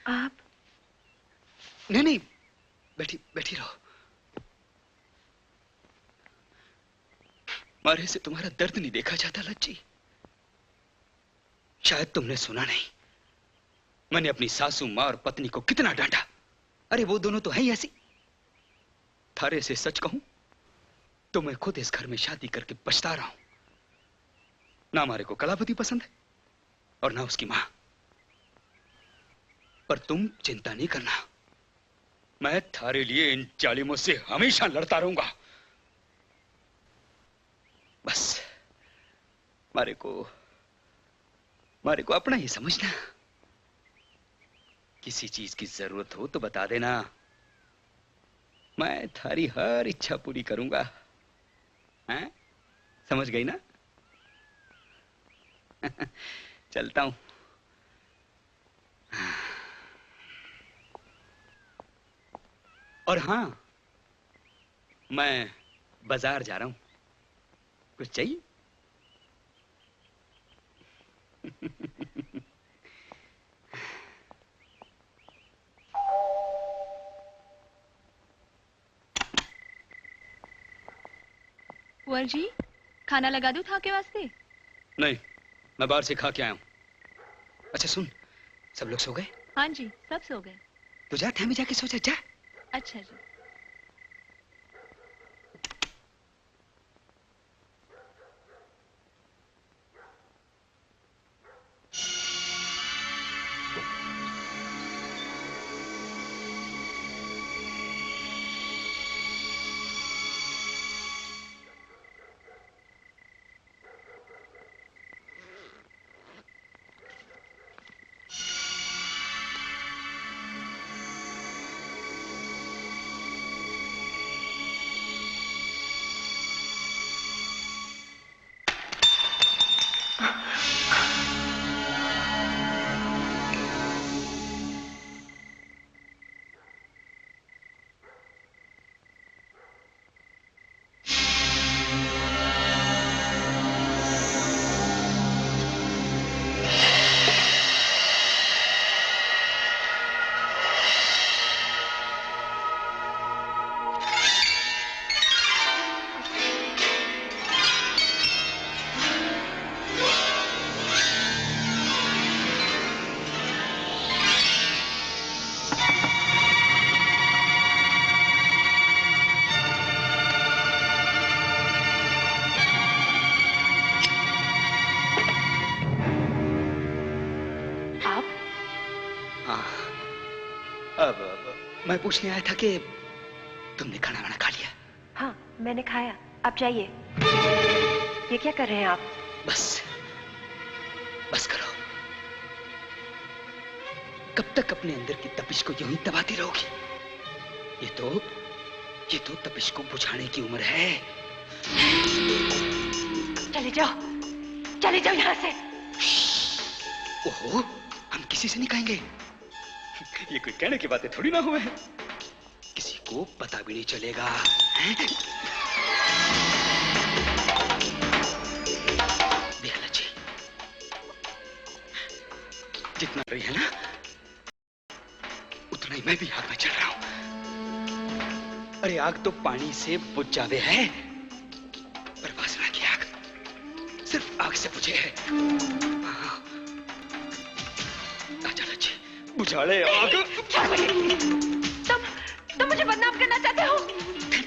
आप? नहीं नहीं, बैठी बैठी रहो। मारे से तुम्हारा दर्द नहीं देखा जाता लज्जी। शायद तुमने सुना नहीं, मैंने अपनी सासू माँ और पत्नी को कितना डांटा। अरे वो दोनों तो है ही ऐसी। थारे से सच कहूं तो मैं खुद इस घर में शादी करके पछता रहा हूं। ना हमारे को कलावती पसंद है और ना उसकी मां। पर तुम चिंता नहीं करना, मैं थारे लिए इन जालिमों से हमेशा लड़ता रहूंगा। बस मारे को अपना ही समझना। किसी चीज की जरूरत हो तो बता देना, मैं थारी हर इच्छा पूरी करूंगा। हैं? समझ गई ना? चलता हूं। और हां, मैं बाजार जा रहा हूं। कुछ चाहिए? कुंवर जी, खाना लगा दूं था के वास्ते? नहीं, मैं बाहर से खा के आया हूं। अच्छा सुन, सब लोग सो गए? हाँ जी, सब सो गए। तो जा, थामे जाके सो जा। अच्छा जी। मैं पूछने आया था कि तुमने खाना वाना खा लिया? हाँ, मैंने खाया। आप जाइए। ये क्या कर रहे हैं आप? बस करो। कब तक अपने अंदर की तपिश को यूं ही दबाती रहोगी? ये तो तपिश को बुझाने की उम्र है। चले जाओ यहाँ से। ओहो, हम किसी से नहीं कहेंगे। ये कोई कहने की बातें थोड़ी ना हुए हैं। किसी को पता भी नहीं चलेगा। बेहला जी, जितना रही है ना, उतना ही मैं भी आग में चल रहा हूं। अरे आग तो पानी से बुझ जावे है, पर वासना की आग सिर्फ आग से बुझे है। बुझाड़े आग। तुम मुझे बदनाम करना चाहते हो?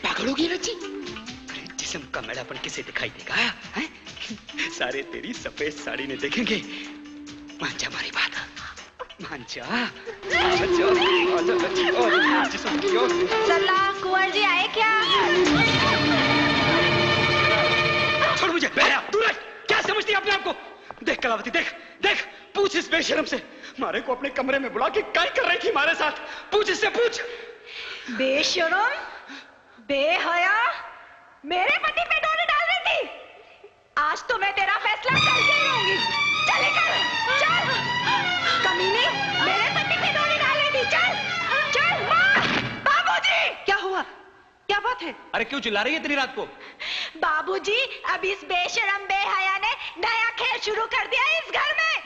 पागल होगी रची? अरे जिस्म का मैलापन किसे दिखाई देगा? हैं? सारे तेरी सफेद साड़ी ने देखेंगे। मान जा हमारी बात, मान जा। सरला, कुंवर जी आए क्या? छोड़ मुझे, दूर रह। क्या समझती है अपने आप को? देख कलावती, देख पूछ इस बेशरम से, मारे को अपने कमरे में बुला के क्या कर रही थी हमारे साथ? पूछ इससे, पूछ। बेशरम, बेहया, मेरे पति पे डोरी डाल रही थी। आज तो मैं तेरा फैसला करके ही रहूंगी। चल कमीने, मेरे पति पे डोरी डाल रही थी। चल मार। बाबूजी, क्या हुआ? क्या बात है? अरे क्यों चिल्ला रही है इतनी रात को? बाबूजी, अब इस बेशरम बेहया ने नया खेल शुरू कर दिया इस घर में।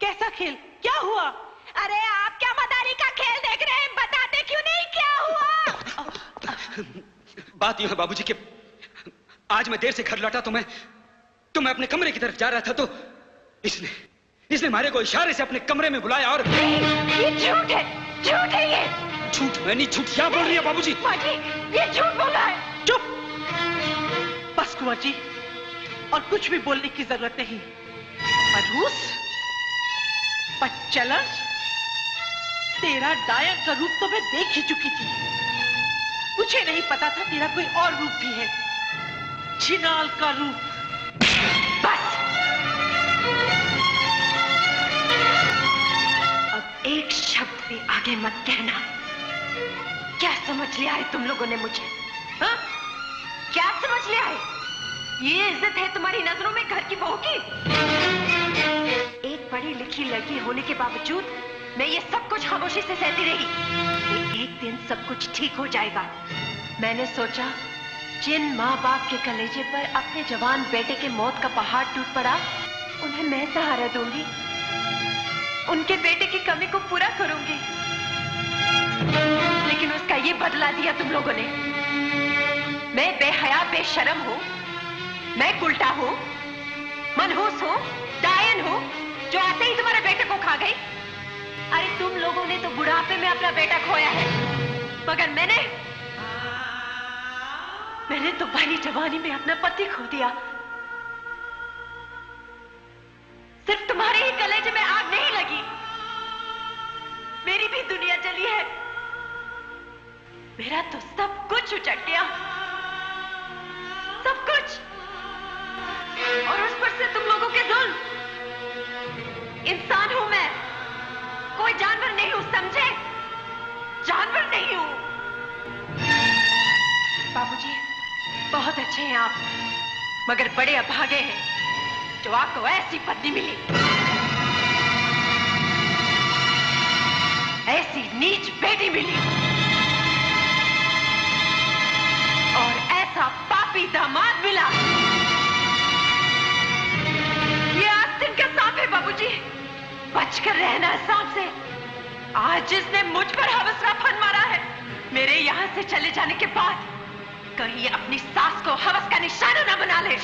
कैसा खेल? क्या हुआ? अरे आप क्या मदारी बात यूं है बाबूजी कि आज मैं देर से घर लौटा तो मैं अपने कमरे की तरफ जा रहा था तो इसने मारे को इशारे से अपने कमरे में बुलाया और ये झूठ है ये। झूठ? मैं नहीं, झूठ क्या बोल रही है बाबूजी? कुंवर जी, ये झूठ बोल रहा है। चुप, बस कुंवर जी, और कुछ भी बोलने की जरूरत नहीं। मनहूस, बच्चलर, तेरा डायन का रूप तो मैं देख ही चुकी थी। मुझे नहीं पता था तेरा कोई और रूप भी है, छिनाल का रूप। बस, अब एक शब्द भी आगे मत कहना। क्या समझ लिया है तुम लोगों ने मुझे? हाँ? क्या समझ लिया है? ये इज्जत है तुम्हारी नजरों में घर की बहू की? एक पढ़ी लिखी लड़की होने के बावजूद मैं ये सब कुछ खामोशी से सहती रही। एक दिन सब कुछ ठीक हो जाएगा। मैंने सोचा जिन माँ बाप के कलेजे पर अपने जवान बेटे के मौत का पहाड़ टूट पड़ा, उन्हें मैं सहारा दूंगी, उनके बेटे की कमी को पूरा करूंगी। लेकिन उसका ये बदला दिया तुम लोगों ने। मैं बेहया बेशर्म हूँ, मैं उल्टा हूँ, मनहूस हूँ, डायन हूँ, जो आते ही तुम्हारे बेटे को खा गई। अरे तुम लोगों ने तो बुढ़ापे में अपना बेटा खोया है, मगर मैंने तो भरी जवानी में अपना पति खो दिया। सिर्फ तुम्हारे ही कलेजे में आग नहीं लगी, मेरी भी दुनिया जली है। मेरा तो सब कुछ उजड़ गया, सब कुछ। और उस पर से तुम लोगों के जुल्म। इंसान हूं मैं, कोई जानवर नहीं हूं, समझे? जानवर नहीं हूं। बाबूजी, बहुत अच्छे हैं आप, मगर बड़े अभागे हैं जो आपको ऐसी पत्नी मिली, ऐसी नीच बेटी मिली, और ऐसा पापी दामाद मिला। ये आस्तीन का सांप है बाबूजी, बचकर रहना सांप से। आज जिसने मुझ पर हवस का फन मारा है, मेरे यहां से चले जाने के बाद कहीं अपनी सास को हवस का निशाना ना बना ले।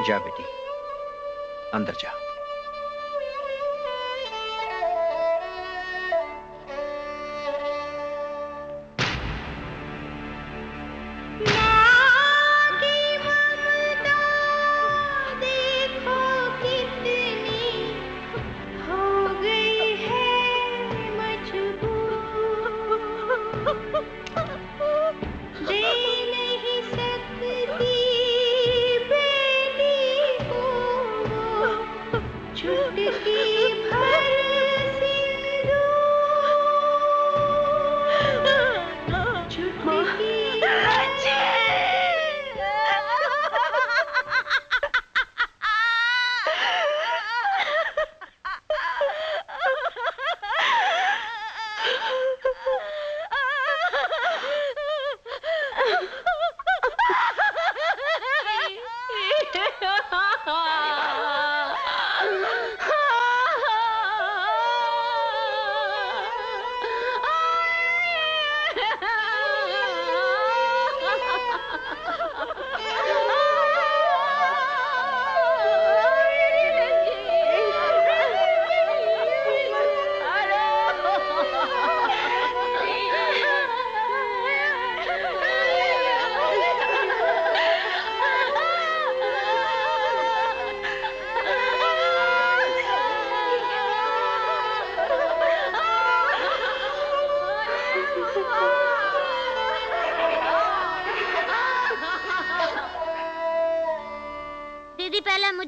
जा बेटी, अंदर जा।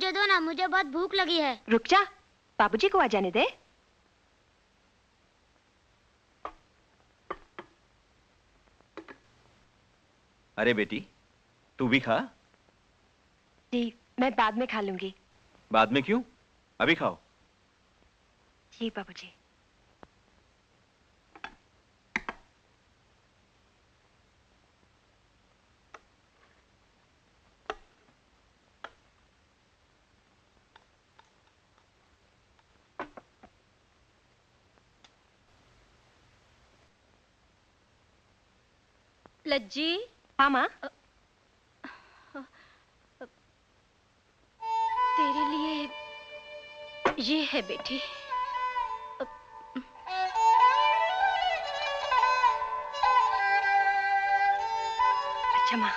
मुझे दो ना, मुझे बहुत भूख लगी है। रुक जा, बाबूजी को आ जाने दे। अरे बेटी, तू भी खा। जी, मैं बाद में खा लूंगी। बाद में क्यों? अभी खाओ। जी बाबूजी। लज्जी। हाँ माँ। तेरे लिए ये है बेटी। अच्छा माँ।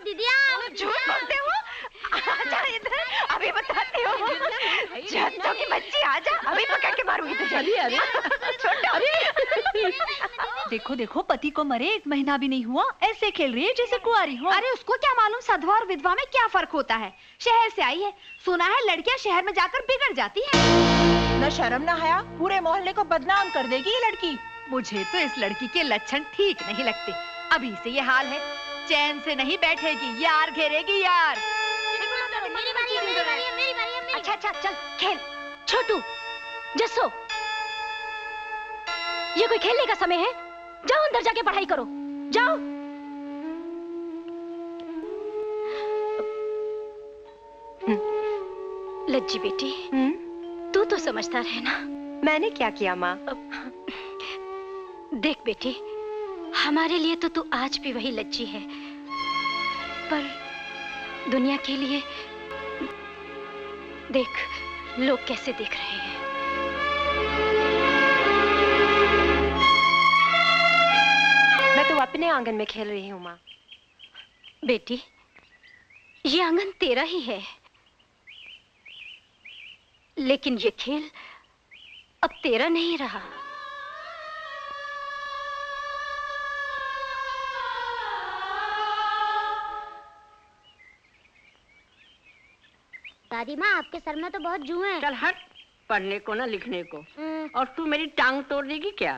दीदी आओ। झूठ बोलते हो? आजा इधर, अभी बताती हूँ। जत्तो की बच्ची आजा, अभी पकड़ के मारूंगी तुझे। अरे छोड़ो। देखो देखो, पति को मरे 1 महीना भी नहीं हुआ, ऐसे खेल रही है जैसे कुंवारी हो। अरे उसको क्या मालूम सधवा और विधवा में क्या फर्क होता है। शहर से आई है, सुना है लड़कियां शहर में जाकर बिगड़ जाती हैं। न शर्म न हया, पूरे मोहल्ले को बदनाम कर देगी ये लड़की। मुझे तो इस लड़की के लक्षण ठीक नहीं लगते। अभी से ये हाल है, चैन से नहीं बैठेगी, यार घेरेगी यार। अच्छा अच्छा चल खेल। छोटू, जस्सो, ये कोई खेलने का समय है? जाओ अंदर जाके पढ़ाई करो, जाओ। लज्जी बेटी, तू तो समझदार है ना? मैंने क्या किया माँ? देख बेटी, हमारे लिए तो तू आज भी वही लज्जी है, पर दुनिया के लिए देख लोग कैसे देख रहे हैं। मैं तो अपने आंगन में खेल रही हूँ माँ। बेटी, ये आंगन तेरा ही है, लेकिन ये खेल अब तेरा नहीं रहा। दादी माँ, आपके सर में तो बहुत जू हैं। चल हट, पढ़ने को ना लिखने को। और तू मेरी टांग तोड़ देगी क्या?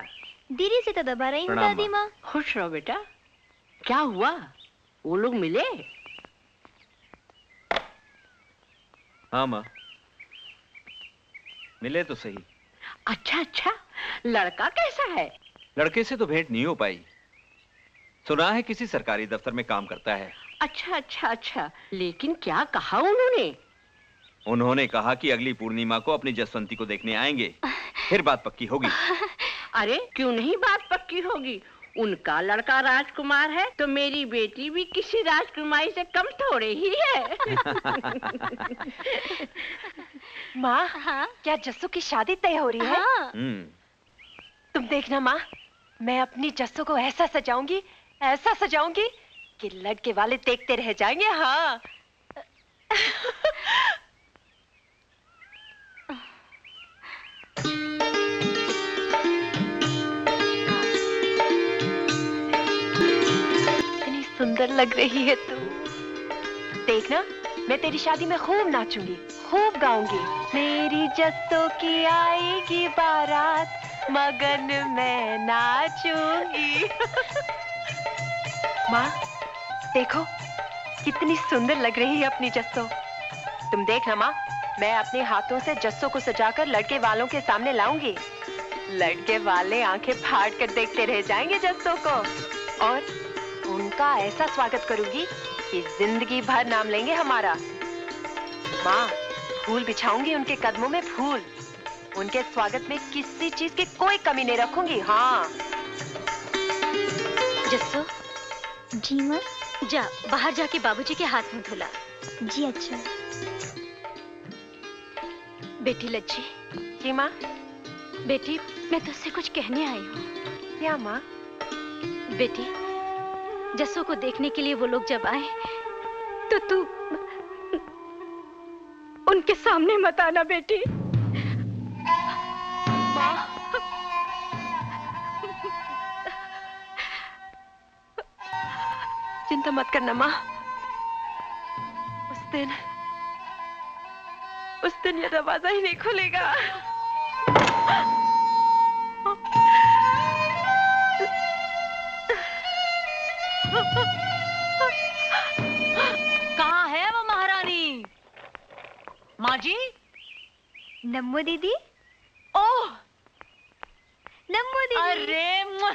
दीदी से तो दबा रही हूँ प्रणाम दादी माँ। खुश रहो बेटा। क्या हुआ? वो लोग मिले? हाँ माँ, मिले तो सही। अच्छा अच्छा, लड़का कैसा है? लड़के से तो भेंट नहीं हो पाई। सुना है किसी सरकारी दफ्तर में काम करता है। अच्छा अच्छा अच्छा, लेकिन क्या कहा उन्होंने? उन्होंने कहा कि अगली पूर्णिमा को अपनी जसवंती को देखने आएंगे, फिर बात पक्की होगी। अरे क्यों नहीं बात पक्की होगी? उनका लड़का राजकुमार है तो मेरी बेटी भी किसी राजकुमारी से कम थोड़े ही है। माँ, हाँ? क्या जस्सू की शादी तय हो रही है? हाँ। तुम देखना माँ, मैं अपनी जस्सू को ऐसा सजाऊंगी कि लड़के वाले देखते रह जाएंगे। हाँ। इतनी सुंदर लग रही है तू। देखना, मैं तेरी शादी में खूब नाचूंगी, खूब गाऊंगी। मेरी जस्सू की आएगी बारात, मगन में नाचूंगी। माँ, देखो कितनी सुंदर लग रही है अपनी जस्सू। तुम देखना माँ, मैं अपने हाथों से जस्सू को सजाकर लड़के वालों के सामने लाऊंगी। लड़के वाले आंखें फाड़ कर देखते रह जाएंगे जस्सू को, और उनका ऐसा स्वागत करूंगी कि जिंदगी भर नाम लेंगे हमारा। माँ, फूल बिछाऊंगी उनके कदमों में, फूल। उनके स्वागत में किसी चीज की कोई कमी नहीं रखूंगी। हाँ। जस्सो, जी माँ। जा बाहर जाके बाबूजी के हाथ में धुला। जी अच्छा। बेटी लज्जी, जी माँ। बेटी, मैं तुझसे कुछ कहने आई हूँ। क्या माँ? बेटी, जस्सू को देखने के लिए वो लोग जब आए तो तू उनके सामने मत आना बेटी। माँ, चिंता मत करना माँ। उस दिन ये दरवाजा ही नहीं खुलेगा। कहाँ है वो महारानी? माँ जी? नम्मो दीदी, ओह, नम्मो दीदी। अरे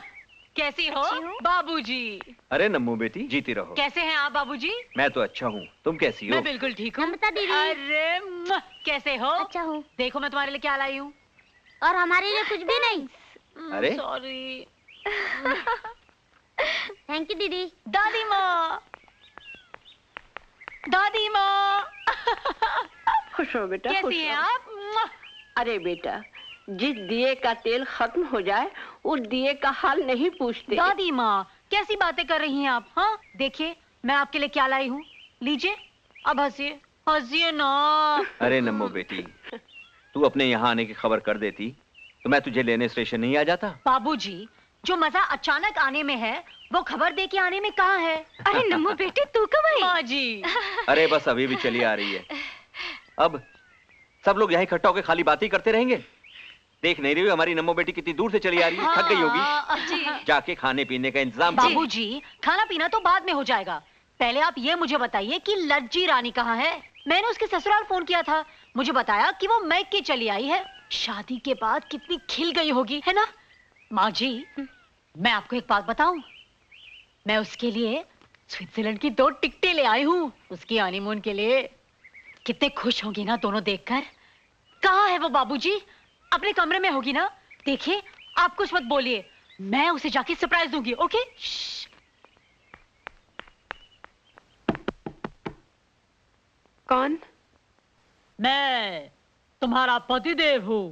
कैसी हो अच्छी हूँ। बाबूजी? अरे नम्मू बेटी, जीती रहो। कैसे हैं आप बाबूजी? मैं तो अच्छा हूँ, तुम कैसी हो? मैं बिल्कुल ठीक हूँ। नमस्ते दीदी। अरे कैसे हो? अच्छा हूँ। देखो मैं तुम्हारे लिए क्या लाई हूँ। और हमारे लिए कुछ भी नहीं। अरे? सॉरी। थैंक यू दीदी। दादी माँ, दादी माँ। खुश हो बेटा, खुश कैसी हैं हो। आप? अरे बेटा, जिस दिए का तेल खत्म हो जाए उस दिए का हाल नहीं पूछते। दादी माँ, कैसी बातें कर रही हैं आप? हाँ, देखिए मैं आपके लिए क्या लाई हूँ। लीजिए, अब हंसिए, हंसिए ना। अरे नम्मू बेटी, तू अपने यहाँ आने की खबर कर देती तो मैं तुझे लेने स्टेशन नहीं आ जाता। बाबूजी, जो मजा अचानक आने में है वो खबर दे के आने में कहाँ है? अरे नम्मू बेटी, तू कब आई? माँ जी। अरे बस अभी भी चली आ रही है। अब सब लोग यहाँ इकट्ठा होकर खाली बातें ही करते रहेंगे। देख नहीं रही हो हमारी नम्मो बेटी कितनी दूर से चली आ रही है, थक गई होगी। जाके खाने पीने का इंतजाम कीजिए। बाबूजी, खाना पीना तो बाद में हो जाएगा। पहले आप ये मुझे बताइए कि लज्जी रानी कहाँ है? मैंने उसके ससुराल फोन किया था, मुझे बताया कि वो मैके चली आई है। शादी के बाद कितनी खिल गई होगी, है ना? माँ जी, मैं आपको एक बात बताऊं, मैं उसके लिए स्विट्जरलैंड की 2 टिकटें ले आई हूँ उसकी हनीमून के लिए। कितने खुश होंगी ना दोनों देखकर। कहाँ है वो बाबूजी? अपने कमरे में होगी ना? देखिए, आप कुछ मत बोलिए, मैं उसे जाके सरप्राइज दूंगी। ओके? कौन? मैं तुम्हारा पतिदेव हूँ।